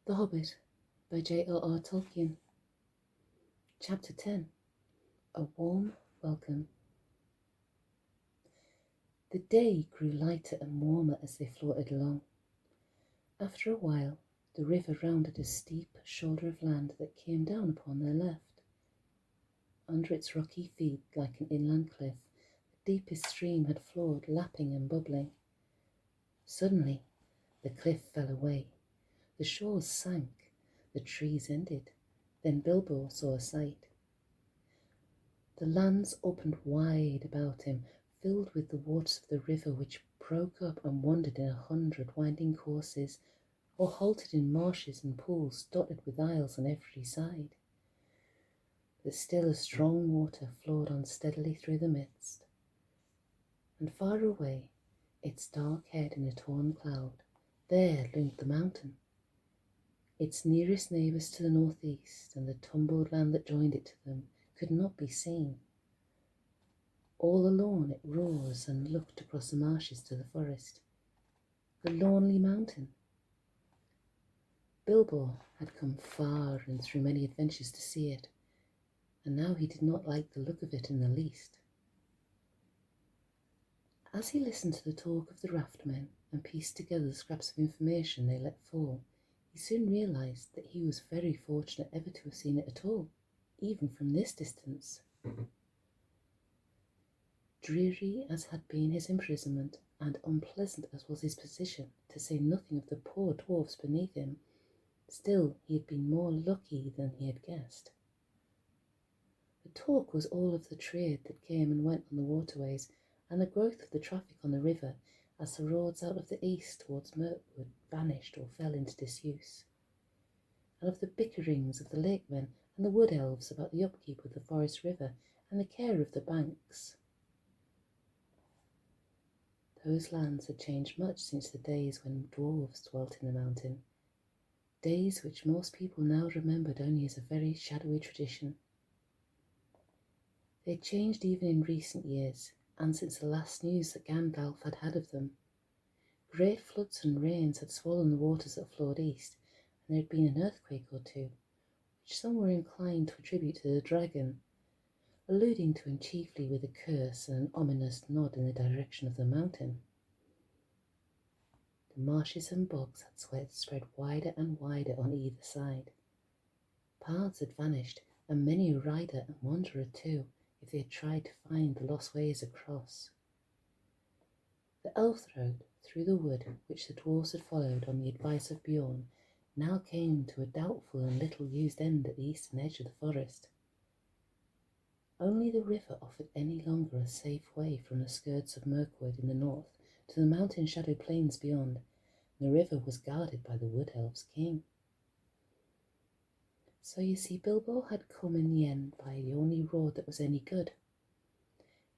The Hobbit by JRR Tolkien. Chapter 10. A Warm Welcome. The day grew lighter and warmer as they floated along. After a while, the river rounded a steep shoulder of land that came down upon their left. Under its rocky feet, like an inland cliff, the deepest stream had flowed, lapping and bubbling. Suddenly, the cliff fell away. The shores sank. The trees ended. Then Bilbo saw a sight. The lands opened wide about him, filled with the waters of the river, which broke up and wandered in 100 winding courses, or halted in marshes and pools dotted with isles on every side. But still a strong water flowed on steadily through the midst, and far away, its dark head in a torn cloud, there loomed the mountain. Its nearest neighbours to the northeast, and the tumbled land that joined it to them, could not be seen. All alone it rose and looked across the marshes to the forest. The lonely mountain. Bilbo had come far and through many adventures to see it, and now he did not like the look of it in the least. As he listened to the talk of the raftmen and pieced together the scraps of information they let fall, he soon realised that he was very fortunate ever to have seen it at all, even from this distance. Dreary as had been his imprisonment, and unpleasant as was his position, to say nothing of the poor dwarfs beneath him, still he had been more lucky than he had guessed. The talk was all of the trade that came and went on the waterways, and the growth of the traffic on the river as the roads out of the east towards Mirkwood vanished or fell into disuse, and of the bickerings of the lakemen and the wood elves about the upkeep of the forest river and the care of the banks. Those lands had changed much since the days when dwarves dwelt in the mountain, days which most people now remembered only as a very shadowy tradition. They had changed even in recent years, and since the last news that Gandalf had had of them. Great floods and rains had swollen the waters that flowed east, and there had been an earthquake or two, which some were inclined to attribute to the dragon, alluding to him chiefly with a curse and an ominous nod in the direction of the mountain. The marshes and bogs had spread wider and wider on either side. Paths had vanished, and many a rider and wanderer too, if they had tried to find the lost ways across. The elf road through the wood, which the dwarfs had followed on the advice of Bjorn, now came to a doubtful and little-used end at the eastern edge of the forest. Only the river offered any longer a safe way from the skirts of Mirkwood in the north to the mountain-shadowed plains beyond, and the river was guarded by the wood elves' king. So you see, Bilbo had come in the end by the only road that was any good.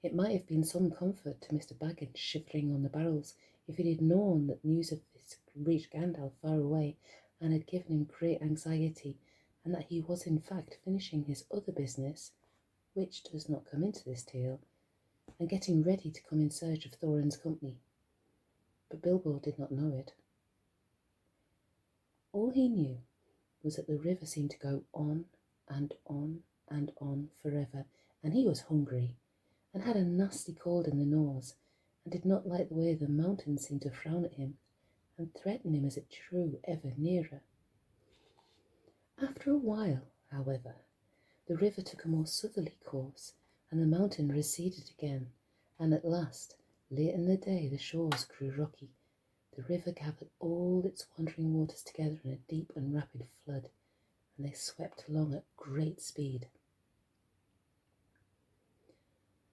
It might have been some comfort to Mr. Baggins shivering on the barrels if he had known that news of this reached Gandalf far away and had given him great anxiety, and that he was in fact finishing his other business, which does not come into this tale, and getting ready to come in search of Thorin's company. But Bilbo did not know it. All he knew was that the river seemed to go on and on and on forever, and he was hungry, and had a nasty cold in the nose, and did not like the way the mountains seemed to frown at him, and threaten him as it drew ever nearer. After a while, however, the river took a more southerly course, and the mountain receded again, and at last, late in the day, the shores grew rocky. The river gathered all its wandering waters together in a deep and rapid flood, and they swept along at great speed.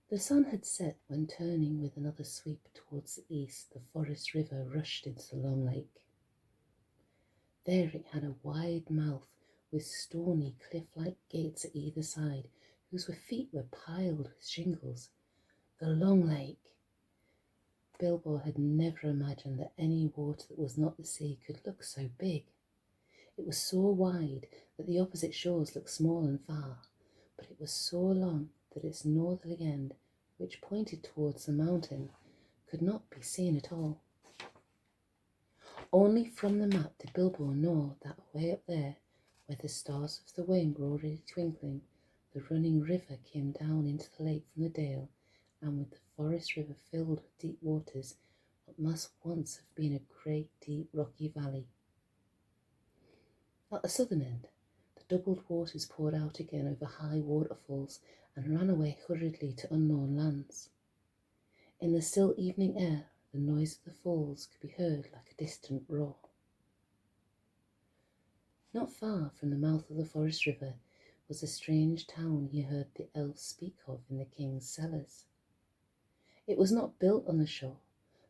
The sun had set when, turning with another sweep towards the east, the forest river rushed into the long lake. There it had a wide mouth with stony, cliff-like gates at either side, whose feet were piled with shingles. The long lake! Bilbo had never imagined that any water that was not the sea could look so big. It was so wide that the opposite shores looked small and far, but it was so long that its northerly end, which pointed towards the mountain, could not be seen at all. Only from the map did Bilbo know that way up there, where the stars of the Wain were already twinkling, the running river came down into the lake from the dale, and with the forest river filled with deep waters, what must once have been a great deep rocky valley. At the southern end, the doubled waters poured out again over high waterfalls and ran away hurriedly to unknown lands. In the still evening air, the noise of the falls could be heard like a distant roar. Not far from the mouth of the forest river was a strange town he heard the elves speak of in the king's cellars. It was not built on the shore,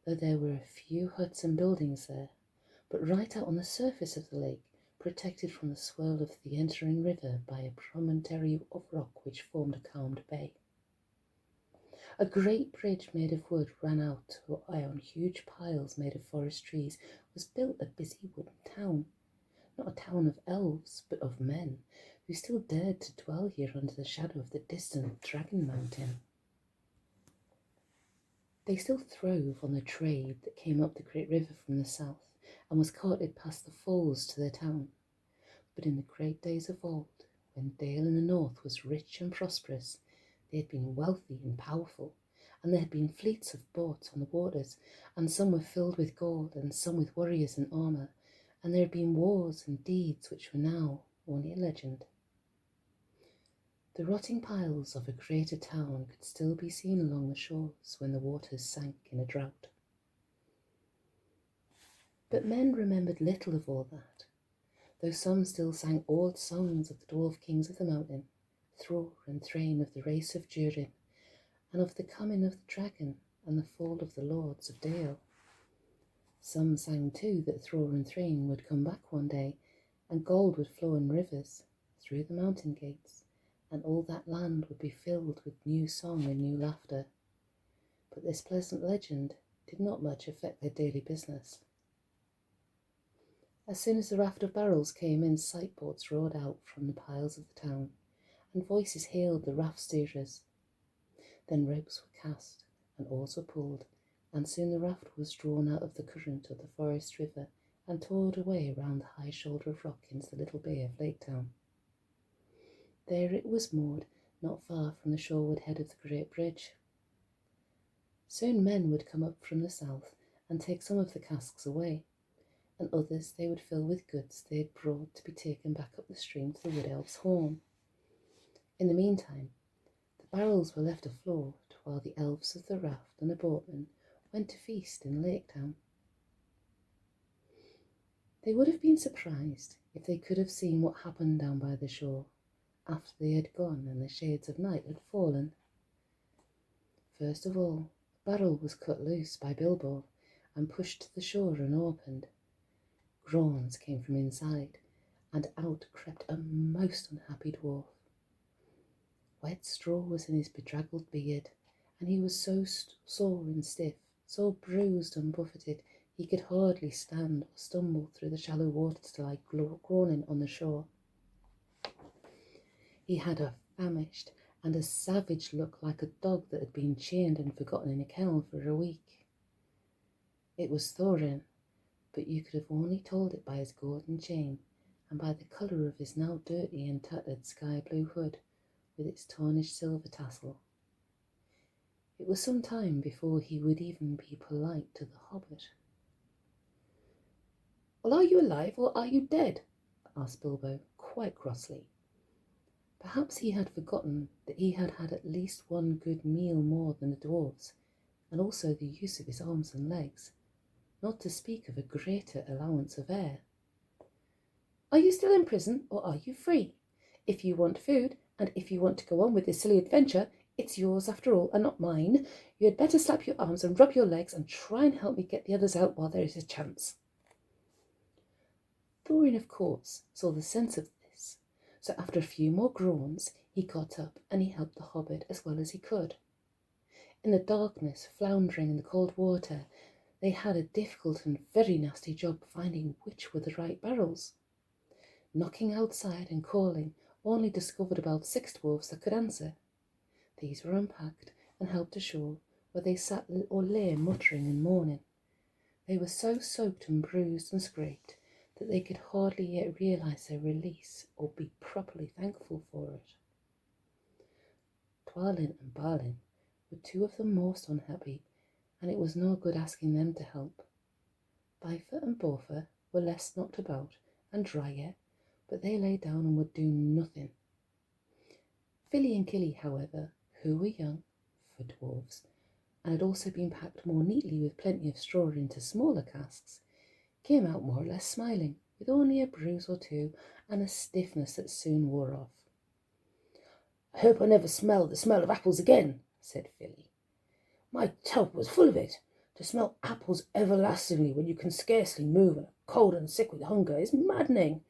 though there were a few huts and buildings there, but right out on the surface of the lake, protected from the swirl of the entering river by a promontory of rock which formed a calmed bay. A great bridge made of wood ran out to on huge piles made of forest trees was built a busy wooden town, not a town of elves, but of men, who still dared to dwell here under the shadow of the distant Dragon Mountain. They still throve on the trade that came up the great river from the south, and was carted past the falls to their town. But in the great days of old, when Dale in the north was rich and prosperous, they had been wealthy and powerful, and there had been fleets of boats on the waters, and some were filled with gold, and some with warriors and armour, and there had been wars and deeds which were now only a legend. The rotting piles of a greater town could still be seen along the shores when the waters sank in a drought. But men remembered little of all that, though some still sang old songs of the dwarf kings of the mountain, Thror and Thrain of the race of Durin, and of the coming of the dragon and the fall of the lords of Dale. Some sang too that Thror and Thrain would come back one day, and gold would flow in rivers through the mountain gates, and all that land would be filled with new song and new laughter. But this pleasant legend did not much affect their daily business. As soon as the raft of barrels came in, sight boats rowed out from the piles of the town, and voices hailed the raft steerers. Then ropes were cast, and oars were pulled, and soon the raft was drawn out of the current of the forest river and towed away round the high shoulder of rock into the little bay of Lake Town. There it was moored, not far from the shoreward head of the great bridge. Soon men would come up from the south and take some of the casks away, and others they would fill with goods they had brought to be taken back up the stream to the Wood Elf's home. In the meantime, the barrels were left afloat while the elves of the raft and the boatmen went to feast in Lake Town. They would have been surprised if they could have seen what happened down by the shore after they had gone and the shades of night had fallen. First of all, the barrel was cut loose by Bilbo and pushed to the shore unopened. Groans came from inside, and out crept a most unhappy dwarf. Wet straw was in his bedraggled beard, and he was so sore and stiff, so bruised and buffeted, he could hardly stand or stumble through the shallow waters to lie groaning on the shore. He had a famished and a savage look, like a dog that had been chained and forgotten in a kennel for a week. It was Thorin, but you could have only told it by his golden chain and by the colour of his now dirty and tattered sky-blue hood with its tarnished silver tassel. It was some time before he would even be polite to the Hobbit. "Well, are you alive or are you dead?" asked Bilbo, quite crossly. Perhaps he had forgotten that he had had at least one good meal more than the dwarves, and also the use of his arms and legs, not to speak of a greater allowance of air. "Are you still in prison, or are you free? If you want food, and if you want to go on with this silly adventure, it's yours after all, and not mine. You had better slap your arms and rub your legs, and try and help me get the others out while there is a chance." Thorin, of course, saw the sense of this, so after a few more groans, he got up and he helped the Hobbit as well as he could. In the darkness, floundering in the cold water, they had a difficult and very nasty job finding which were the right barrels. Knocking outside and calling, only discovered about 6 dwarfs that could answer. These were unpacked and helped ashore, where they sat or lay muttering and moaning. They were so soaked and bruised and scraped that they could hardly yet realise their release or be properly thankful for it. Dwalin and Balin were two of the most unhappy, and it was no good asking them to help. Bifur and Bofur were less knocked about and drier, but they lay down and would do nothing. Filly and Killy, however, who were young, for dwarves, and had also been packed more neatly with plenty of straw into smaller casks, came out more or less smiling, with only a bruise or two and a stiffness that soon wore off. "I hope I never smell the smell of apples again," said Filly. "My tub was full of it. To smell apples everlastingly when you can scarcely move and are cold and sick with hunger is maddening.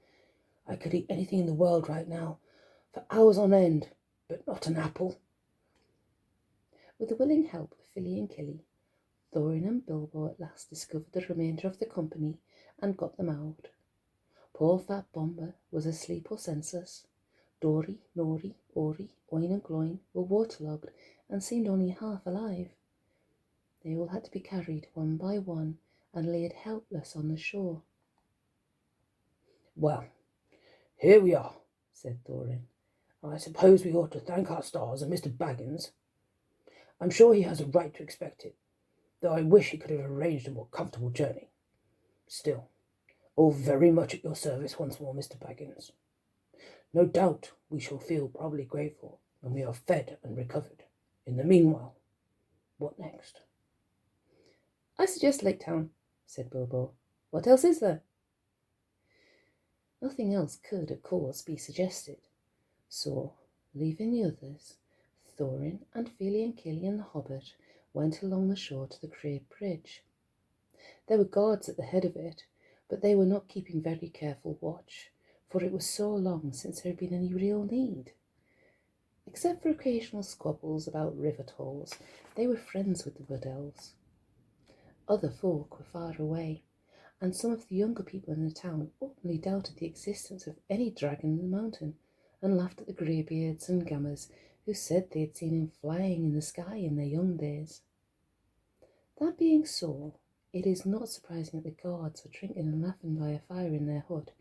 I could eat anything in the world right now, for hours on end, but not an apple." With the willing help of Filly and Killy, Thorin and Bilbo at last discovered the remainder of the company and got them out. Poor fat Bomber was asleep or senseless. Dori, Nori, Ori, Oin and Gloin were waterlogged and seemed only half alive. They all had to be carried one by one and laid helpless on the shore. "Well, here we are," said Thorin. "I suppose we ought to thank our stars and Mr. Baggins. I'm sure he has a right to expect it, though I wish he could have arranged a more comfortable journey. Still, all very much at your service once more, Mr. Baggins. No doubt we shall feel probably grateful when we are fed and recovered. In the meanwhile, what next?" "I suggest Lake Town," said Bilbo. "What else is there?" Nothing else could, of course, be suggested. So, leaving the others, Thorin and Filly and Killy and the Hobbit went along the shore to the Great Bridge. There were guards at the head of it, but they were not keeping very careful watch, for it was so long since there had been any real need. Except for occasional squabbles about river tolls, they were friends with the Wood Elves. Other folk were far away, and some of the younger people in the town openly doubted the existence of any dragon in the mountain, and laughed at the greybeards and gammers who said they had seen him flying in the sky in their young days. That being so, it is not surprising that the guards were drinking and laughing by a fire in their hut,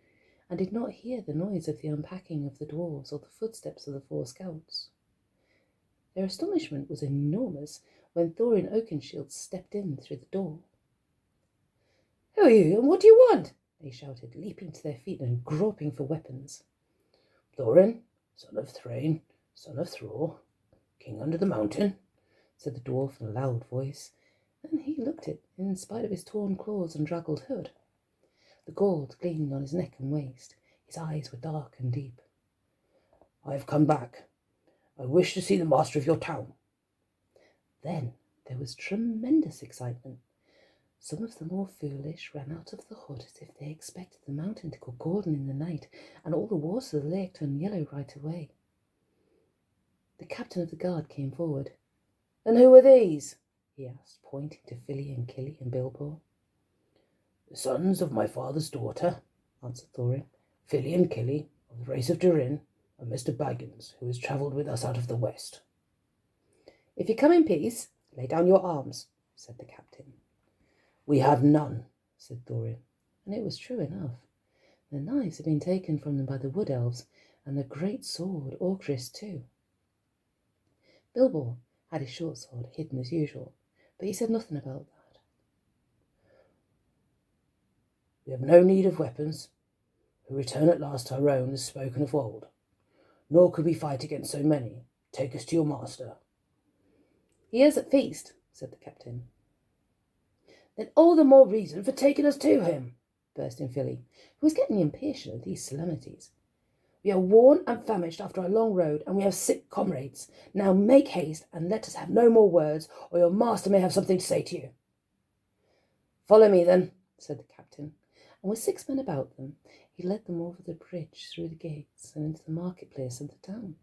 and did not hear the noise of the unpacking of the dwarves or the footsteps of the 4 scouts. Their astonishment was enormous when Thorin Oakenshield stepped in through the door. "Who are you, and what do you want?" they shouted, leaping to their feet and groping for weapons. "Thorin, son of Thrain, son of Thror, king under the mountain," said the dwarf in a loud voice, and he looked it, in spite of his torn clothes and draggled hood. The gold gleamed on his neck and waist. His eyes were dark and deep. "I have come back. I wish to see the master of your town." Then there was tremendous excitement. Some of the more foolish ran out of the hut as if they expected the mountain to go golden in the night and all the water of the lake turn yellow right away. The captain of the guard came forward. "And who are these?" he asked, pointing to Filly and Killy and Bilbo. "The sons of my father's daughter," answered Thorin. "Filly and Killy, of the race of Durin, and Mr. Baggins, who has travelled with us out of the west." "If you come in peace, lay down your arms," said the captain. "We have none," said Thorin, and it was true enough. Their knives had been taken from them by the Wood Elves, and the great sword Orgris too. Bilbo had his short sword hidden as usual, but he said nothing about that. "We have no need of weapons. Who return at last our own as spoken of old. Nor could we fight against so many. Take us to your master." "He is at feast," said the captain. "Then all the more reason for taking us to him," burst in Filly, who was getting impatient at these solemnities. "We are worn and famished after our long road, and we have sick comrades. Now make haste, and let us have no more words, or your master may have something to say to you." "Follow me, then," said the captain, and with 6 men about them, he led them over the bridge, through the gates, and into the marketplace of the town.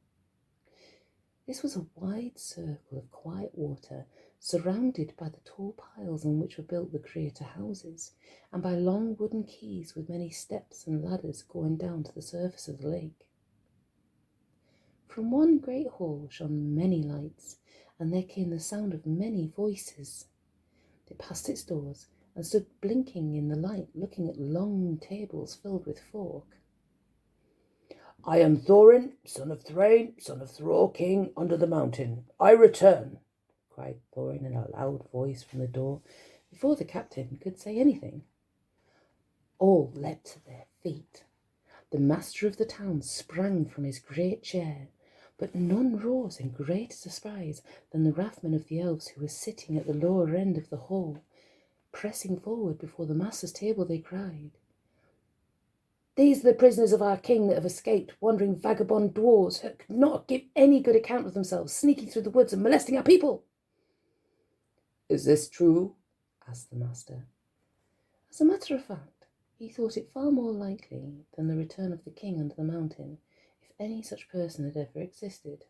This was a wide circle of quiet water, surrounded by the tall piles on which were built the greater houses, and by long wooden quays with many steps and ladders going down to the surface of the lake. From one great hall shone many lights, and there came the sound of many voices. They passed its doors and stood blinking in the light, looking at long tables filled with folk. I am Thorin, son of Thrain, son of Thrall, king under the mountain. I return, cried Thorin in a loud voice from the door, before the captain could say anything. All leapt to their feet. The master of the town sprang from his great chair, but none rose in greater surprise than the raftsmen of the elves who were sitting at the lower end of the hall. Pressing forward before the master's table, they cried, "These are the prisoners of our king that have escaped, wandering vagabond dwarves who could not give any good account of themselves, sneaking through the woods and molesting our people." "Is this true?" asked the master. As a matter of fact, he thought it far more likely than the return of the king under the mountain, if any such person had ever existed.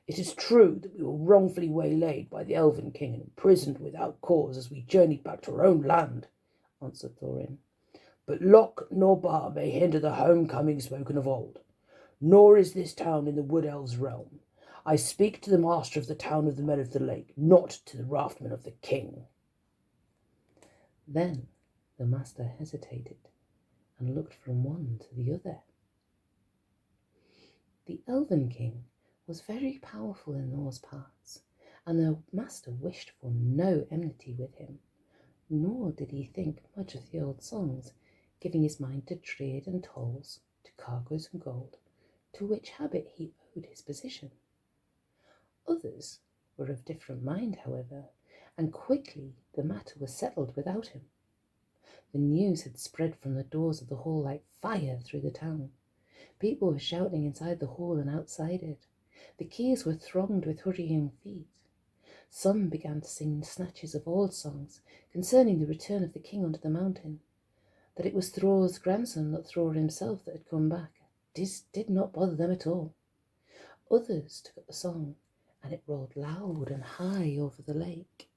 "It is true that we were wrongfully waylaid by the Elven King and imprisoned without cause as we journeyed back to our own land," answered Thorin. "But lock nor bar may hinder the homecoming spoken of old. Nor is this town in the Wood Elves' realm. I speak to the master of the town of the Men of the Lake, not to the raftmen of the king." Then the master hesitated and looked from one to the other. The Elven King was very powerful in those parts, and the master wished for no enmity with him, nor did he think much of the old songs, giving his mind to trade and tolls, to cargoes and gold, to which habit he owed his position. Others were of different mind, however, and quickly the matter was settled without him. The news had spread from the doors of the hall like fire through the town. People were shouting inside the hall and outside it. The quays were thronged with hurrying feet. Some began to sing snatches of old songs concerning the return of the king under the mountain. That it was Thror's grandson, not Thror himself, that had come back, this did not bother them at all. Others took up the song, and it rolled loud and high over the lake.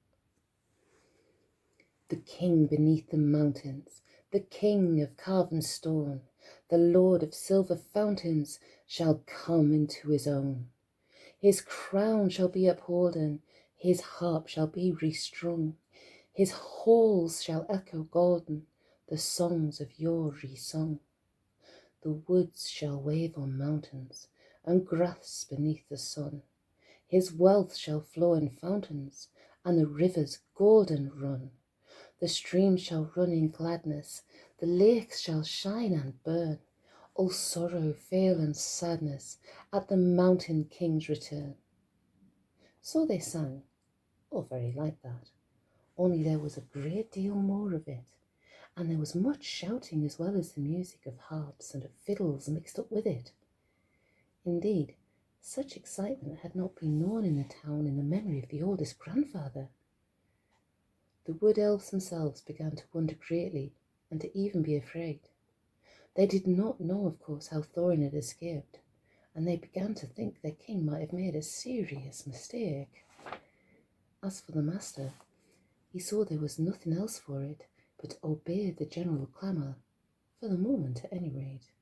The king beneath the mountains, the king of carven stone, the lord of silver fountains, shall come into his own. His crown shall be upholden, his harp shall be restrung, his halls shall echo golden, the songs of yore resung. The woods shall wave on mountains, and grass beneath the sun. His wealth shall flow in fountains, and the rivers golden run. The streams shall run in gladness, the lakes shall shine and burn. All sorrow fail and sadness at the mountain king's return. So they sang, all very like that, only there was a great deal more of it, and there was much shouting as well as the music of harps and of fiddles mixed up with it. Indeed, such excitement had not been known in the town in the memory of the oldest grandfather. The wood elves themselves began to wonder greatly, and to even be afraid. They did not know, of course, how Thorin had escaped, and they began to think their king might have made a serious mistake. As for the master, he saw there was nothing else for it but to obey the general clamour, for the moment at any rate,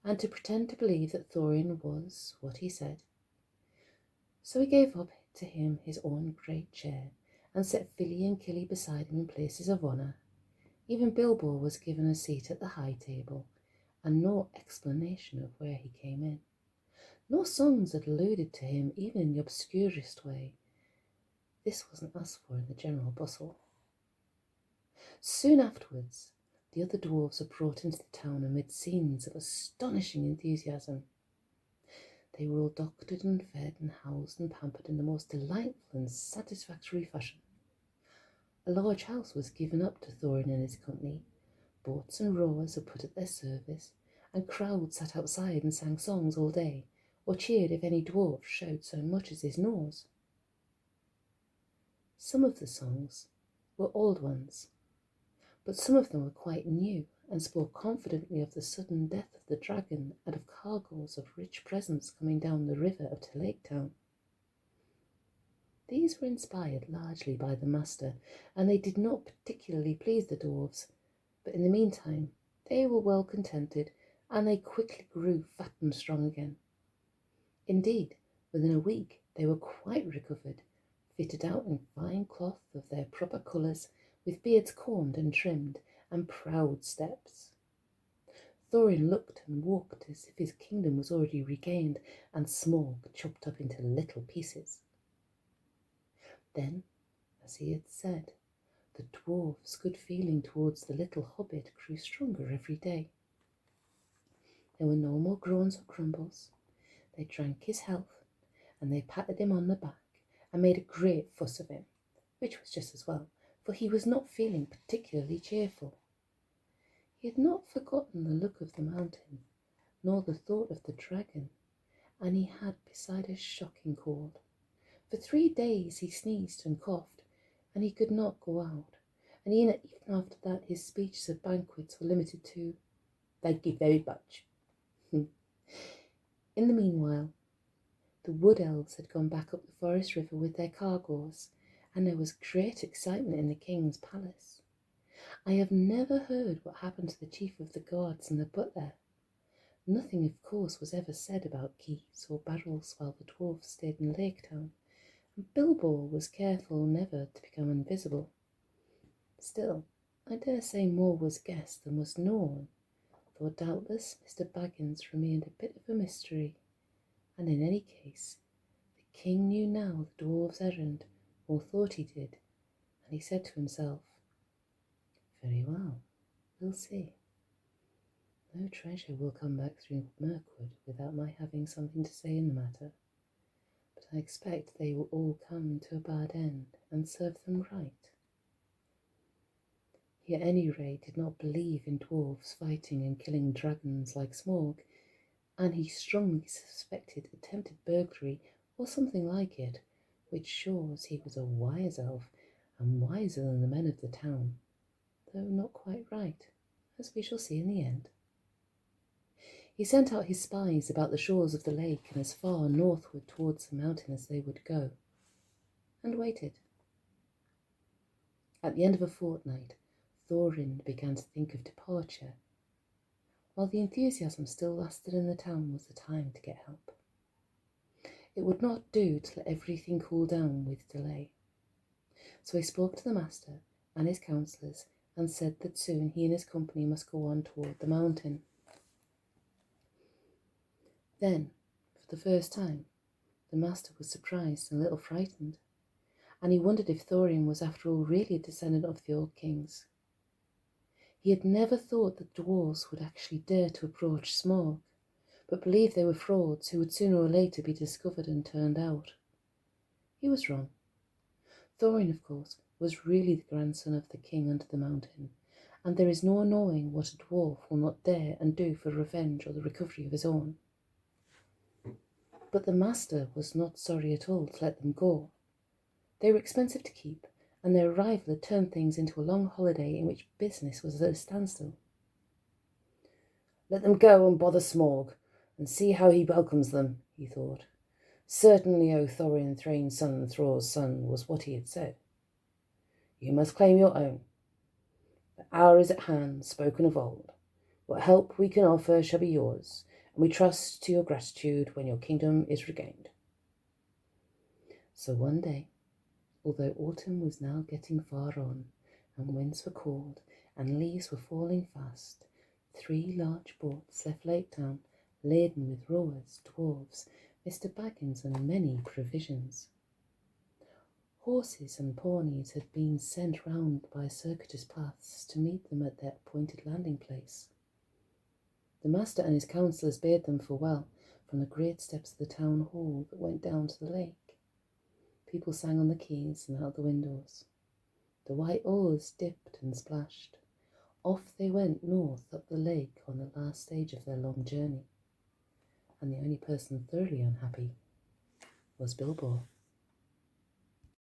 and to pretend to believe that Thorin was what he said. So he gave up to him his own great chair, and set Filly and Killy beside him in places of honour. Even Bilbo was given a seat at the high table, and no explanation of where he came in. No songs had alluded to him even in the obscurest way. This wasn't asked for in the general bustle. Soon afterwards, the other dwarfs were brought into the town amid scenes of astonishing enthusiasm. They were all doctored and fed and housed and pampered in the most delightful and satisfactory fashion. A large house was given up to Thorin and his company. Boats and rowers were put at their service, and crowds sat outside and sang songs all day, or cheered if any dwarf showed so much as his nose. Some of the songs were old ones, but some of them were quite new and spoke confidently of the sudden death of the dragon and of cargoes of rich presents coming down the river to Lake Town. These were inspired largely by the master, and they did not particularly please the dwarves, but in the meantime they were well contented, and they quickly grew fat and strong again. Indeed, within a week they were quite recovered, fitted out in fine cloth of their proper colours, with beards combed and trimmed, and proud steps. Thorin looked and walked as if his kingdom was already regained, and Smaug chopped up into little pieces. Then, as he had said, the dwarf's good feeling towards the little hobbit grew stronger every day. There were no more groans or grumbles. They drank his health, and they patted him on the back and made a great fuss of him, which was just as well, for he was not feeling particularly cheerful. He had not forgotten the look of the mountain, nor the thought of the dragon, and he had beside a shocking cold. For 3 days he sneezed and coughed, and he could not go out, and even after that his speeches at banquets were limited to, "Thank you very much." In the meanwhile, the wood elves had gone back up the forest river with their cargoes, and there was great excitement in the king's palace. I have never heard what happened to the chief of the guards and the butler. Nothing, of course, was ever said about keys or barrels while the dwarfs stayed in Lake Town, and Bilbo was careful never to become invisible. Still, I dare say more was guessed than was known, though doubtless Mr. Baggins remained a bit of a mystery, and in any case, the king knew now the dwarf's errand, or thought he did, and he said to himself, "Very well, we'll see. No treasure will come back through Mirkwood without my having something to say in the matter, but I expect they will all come to a bad end and serve them right." He at any rate did not believe in dwarfs fighting and killing dragons like Smaug, and he strongly suspected attempted burglary or something like it, which shows he was a wise elf and wiser than the men of the town, though not quite right, as we shall see in the end. He sent out his spies about the shores of the lake and as far northward towards the mountain as they would go, and waited. At the end of a fortnight, Thorin began to think of departure. While the enthusiasm still lasted in the town was the time to get help. It would not do to let everything cool down with delay. So he spoke to the master and his counsellors and said that soon he and his company must go on toward the mountain. Then, for the first time, the master was surprised and a little frightened, and he wondered if Thorin was after all really a descendant of the old kings. He had never thought that dwarves would actually dare to approach Smaug, but believed they were frauds who would sooner or later be discovered and turned out. He was wrong. Thorin, of course, was really the grandson of the king under the mountain, and there is no knowing what a dwarf will not dare and do for revenge or the recovery of his own. But the master was not sorry at all to let them go. They were expensive to keep, and their arrival had turned things into a long holiday in which business was at a standstill. "Let them go and bother Smaug, and see how he welcomes them," he thought. Certainly, O Thorin, Thrain's son and Thror's son, was what he had said. "You must claim your own. The hour is at hand, spoken of old. What help we can offer shall be yours, and we trust to your gratitude when your kingdom is regained." So one day, although autumn was now getting far on, and winds were cold, and leaves were falling fast, 3 large boats left Lake Town, laden with rowers, dwarfs, Mr. Baggins, and many provisions. Horses and ponies had been sent round by circuitous paths to meet them at their appointed landing place. The master and his counsellors bade them farewell from the great steps of the town hall that went down to the lake. People sang on the quays and out the windows. The white oars dipped and splashed. Off they went north up the lake on the last stage of their long journey. And the only person thoroughly unhappy was Bilbo.